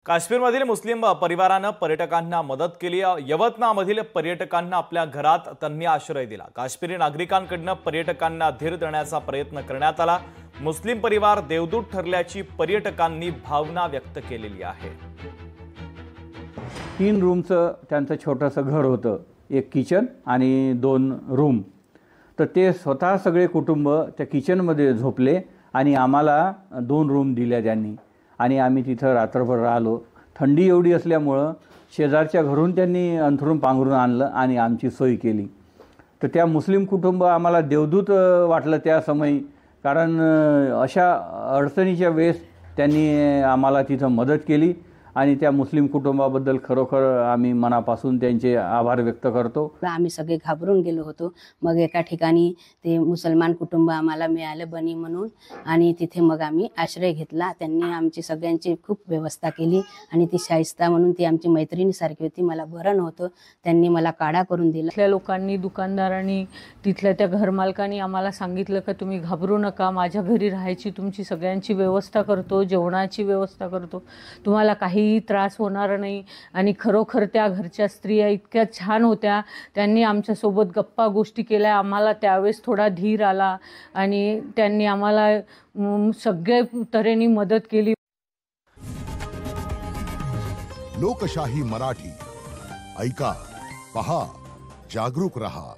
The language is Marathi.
काश्मीरमधील मुस्लिम परिवारानं पर्यटकांना मदत केली। यवतमाळमधील पर्यटकांना आपल्या घरात त्यांनी आश्रय दिला। काश्मीरी नागरिकांकडून पर्यटकांना धीर देण्याचा प्रयत्न करण्यात आला। मुस्लिम परिवार देवदूत ठरल्याची पर्यटकांनी भावना व्यक्त केलेली आहे। 3 रूमचं त्यांचं छोटंसं घर होतं, एक किचन आणि 2 रूम। तर ते स्वतः सगळे कुटुंब त्या किचनमध्ये झोपले आणि आम्हाला 2 रूम दिल्या त्यांनी आणि आम्ही तिथं रात्रभर राहिलो। थंडी एवढी असल्यामुळं शेजारच्या घरून त्यांनी अंथरूण पांघरून आणलं आणि आमची सोय केली। तर त्या मुस्लिम कुटुंब आम्हाला देवदूत वाटलं त्या समयी, कारण अशा अडचणीच्या वेळेस त्यांनी आम्हाला तिथं मदत केली आणि त्या मुस्लिम कुटुंबाबद्दल खरोखर आम्ही मनापासून त्यांचे आभार व्यक्त करतो। आम्ही सगळे घाबरून गेलो होतो। मग एका ठिकाणी ते मुसलमान कुटुंब आम्हाला मिळालं बनी म्हणून, आणि तिथे मग आम्ही आश्रय घेतला। त्यांनी आमची सगळ्यांची खूप व्यवस्था केली आणि ती शाइस्ता म्हणून ती आमची मैत्रिणीसारखी होती। मला बरं नव्हतं, त्यांनी मला काढा करून दिला। तिथल्या लोकांनी, दुकानदारांनी, तिथल्या त्या घरमालकांनी आम्हाला सांगितलं की तुम्ही घाबरू नका, माझ्या घरी राहायची तुमची सगळ्यांची व्यवस्था करतो, जेवणाची व्यवस्था करतो, तुम्हाला काही त्रास होणार नाही। आणि खरोखर त्या घरच्या स्त्रिया इतक्या छान होत्या, त्यांनी आमच्या सोबत गप्पा गोष्टी केल्या। आम्हाला त्यावेळेस थोडा धीर आला आणि त्यांनी आम्हाला सगळ्या तऱ्हेने मदत केली। लोकशाही मराठी ऐका, पहा, जागरूक रहा।